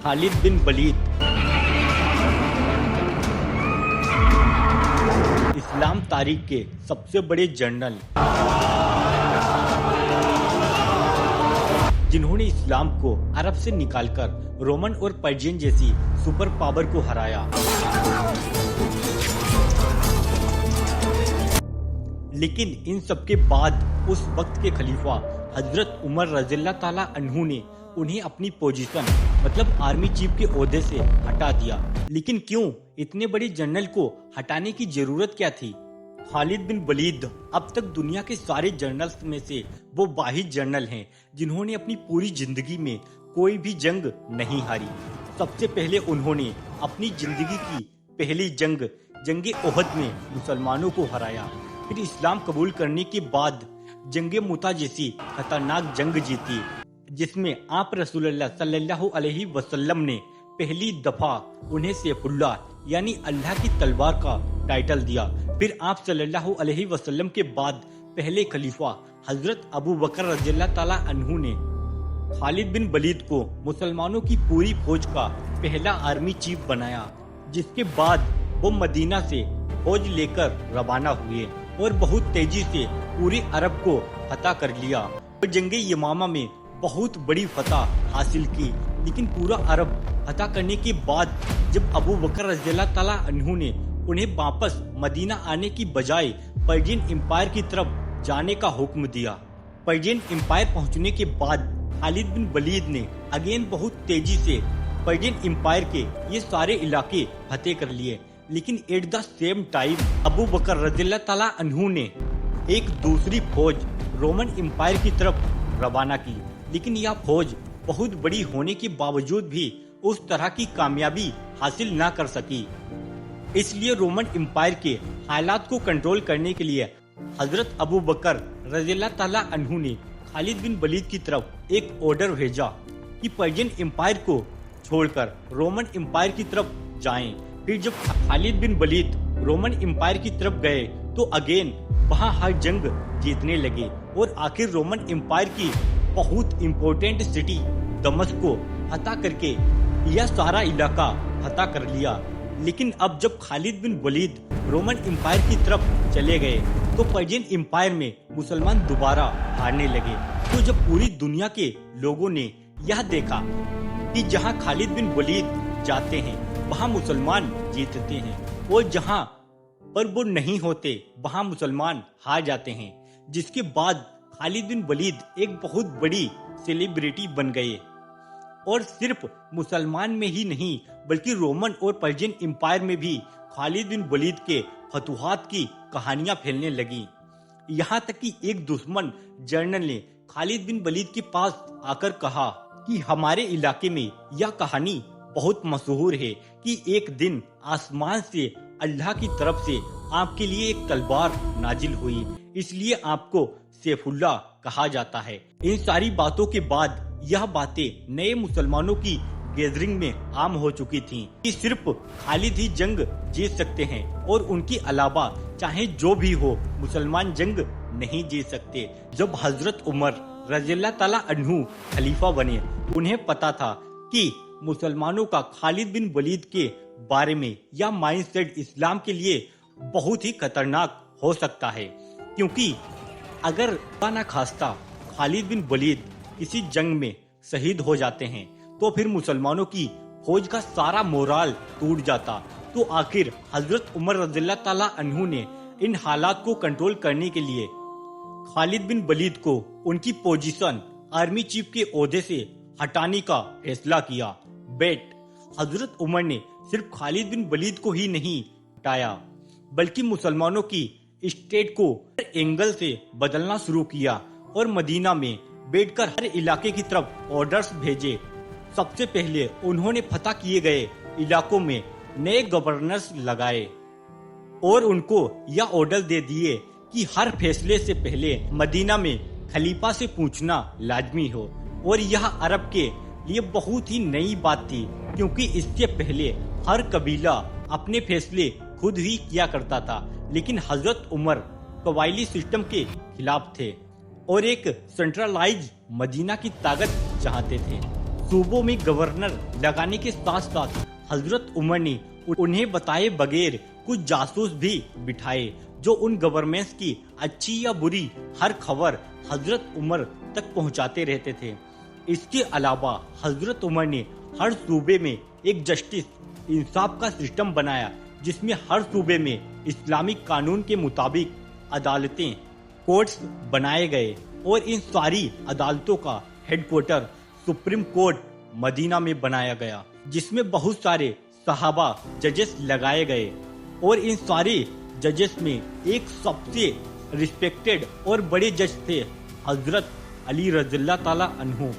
खालिद बिन वलीद इस्लाम तारीख के सबसे बड़े जनरल, जिन्होंने इस्लाम को अरब से निकालकर रोमन और पर्शियन जैसी सुपर पावर को हराया। लेकिन इन सब के बाद उस वक्त के खलीफा हजरत उमर रज़ियल्लाहु ताला अन्हु ने उन्हें अपनी पोजीशन मतलब आर्मी चीफ के ओहदे से हटा दिया। लेकिन क्यों? इतने बड़े जनरल को हटाने की जरूरत क्या थी? खालिद बिन वलीद अब तक दुनिया के सारे जनरल्स में से वो वाहिद जनरल हैं जिन्होंने अपनी पूरी जिंदगी में कोई भी जंग नहीं हारी। सबसे पहले उन्होंने अपनी जिंदगी की पहली जंग ओहद में मुसलमानों को हराया। फिर इस्लाम कबूल करने के बाद जंगे मुता जैसी खतरनाक जंग जीती, जिसमें आप रसूलुल्लाह सल्लल्लाहु अलैहि वसल्लम ने पहली दफा उन्हें सैफुल्लाह यानी अल्लाह की तलवार का टाइटल दिया। फिर आप सल्लल्लाहु अलैहि वसल्लम के बाद पहले खलीफा हजरत अबू बकर रज़ियल्लाहु ताला अन्हु ने खालिद बिन वलीद को मुसलमानों की पूरी फौज का पहला आर्मी चीफ बनाया, जिसके बाद वो मदीना से फौज लेकर रवाना हुए और बहुत तेजी से पूरे अरब को फतह कर लिया और जंगे यमामा में बहुत बड़ी फतह हासिल की। लेकिन पूरा अरब फतह करने के बाद जब अबू बकर रज़ियल्लाहु ताला अन्हु ने उन्हें वापस मदीना आने की बजाय पर्शियन एम्पायर की तरफ जाने का हुक्म दिया। पर्शियन एम्पायर पहुंचने के बाद खालिद बिन वलीद ने अगेन बहुत तेजी से पर्शियन एम्पायर के ये सारे इलाके फतेह कर लिए। लेकिन at the same time Abu Bakr रज़ियल्लाहु ताला अन्हु ने एक दूसरी फौज रोमन एम्पायर की तरफ रवाना की। लेकिन यह फौज बहुत बड़ी होने के बावजूद भी उस तरह की कामयाबी हासिल न कर सकी। इसलिए रोमन एम्पायर के हालात को कंट्रोल करने के लिए हजरत अबू बकर रज़ियल्लाहु ताला अन्हु ने खालिद बिन वलीद की तरफ एक ऑर्डर भेजा कि पर्शियन एम्पायर को छोड़कर रोमन एम्पायर की तरफ जाएं। फिर जब खालिद बिन वलीद रोमन एम्पायर की तरफ गए तो अगेन वहां हर जंग जीतने लगे और आखिर रोमन एम्पायर की बहुत इम्पोर्टेंट सिटी दमश्क को फतह करके यह सारा इलाका फतह कर लिया। लेकिन अब जब खालिद बिन वलीद रोमन एम्पायर की तरफ चले गए तो पर्शियन एम्पायर में मुसलमान दोबारा हारने लगे। तो जब पूरी दुनिया के लोगों ने यह देखा कि जहां खालिद बिन वलीद जाते हैं वहां मुसलमान जीतते हैं और जहां पर वो नहीं होते वहां मुसलमान हार जाते हैं, जिसके बाद खालिद बिन वलीद एक बहुत बड़ी सेलिब्रिटी बन गए और सिर्फ मुसलमान में ही नहीं बल्कि रोमन और पर्शियन एम्पायर में भी खालिद बिन वलीद के फतुहात की कहानियां फैलने लगी। यहाँ तक कि एक दुश्मन जनरल ने खालिद बिन वलीद के पास आकर कहा कि हमारे इलाके में यह कहानी बहुत मशहूर है कि एक दिन आसमान से अल्लाह की तरफ से आपके लिए एक तलवार नाजिल हुई, इसलिए आपको सैफुल्लाह कहा जाता है। इन सारी बातों के बाद यह बातें नए मुसलमानों की गैदरिंग में आम हो चुकी थीं कि सिर्फ खालिद ही जंग जीत सकते हैं और उनके अलावा चाहे जो भी हो मुसलमान जंग नहीं जीत सकते। जब हजरत उमर रज़ियल्लाहु ताला अन्हु खलीफा बने, उन्हें पता था कि मुसलमानों का खालिद बिन वलीद के बारे में यह माइंडसेट इस्लाम के लिए बहुत ही खतरनाक हो सकता है, क्योंकि अगर ना खास्ता खालिद बिन वलीद किसी जंग में शहीद हो जाते हैं तो फिर मुसलमानों की फौज का सारा मोराल टूट जाता। तो आखिर हजरत उमर रज़ियल्लाहु ताला अन्हु ने इन हालात को कंट्रोल करने के लिए खालिद बिन वलीद को उनकी पोजीशन आर्मी चीफ के ओहदे से हटाने का फैसला किया। बेट हजरत उमर ने सिर्फ खालिद बिन वलीद को ही नहीं हटाया बल्कि मुसलमानों की स्टेट को हर एंगल से बदलना शुरू किया और मदीना में बैठकर हर इलाके की तरफ ऑर्डर्स भेजे। सबसे पहले उन्होंने फतह किए गए इलाकों में नए गवर्नर्स लगाए और उनको यह ऑर्डर दे दिए कि हर फैसले से पहले मदीना में खलीफा से पूछना लाजमी हो। और यह अरब के लिए बहुत ही नई बात थी, क्योंकि इससे पहले हर कबीला अपने फैसले खुद ही किया करता था। लेकिन हजरत उमर कबायली सिस्टम के खिलाफ थे और एक सेंट्रलाइज मदीना की ताकत चाहते थे। सूबों में गवर्नर लगाने के साथ साथ हजरत उमर ने उन्हें बताए बगैर कुछ जासूस भी बिठाए जो उन गवर्नमेंट्स की अच्छी या बुरी हर खबर हजरत उमर तक पहुंचाते रहते थे। इसके अलावा हजरत उमर ने हर सूबे में एक जस्टिस इंसाफ का सिस्टम बनाया जिसमें हर सूबे में इस्लामिक कानून के मुताबिक अदालतें कोर्ट्स बनाए गए और इन सारी अदालतों का हेडक्वार्टर सुप्रीम कोर्ट मदीना में बनाया गया जिसमें बहुत सारे सहाबा जजेस लगाए गए और इन सारे जजेस में एक सबसे रिस्पेक्टेड और बड़े जज थे हजरत अली रज़ियल्लाहु ताला अन्हु।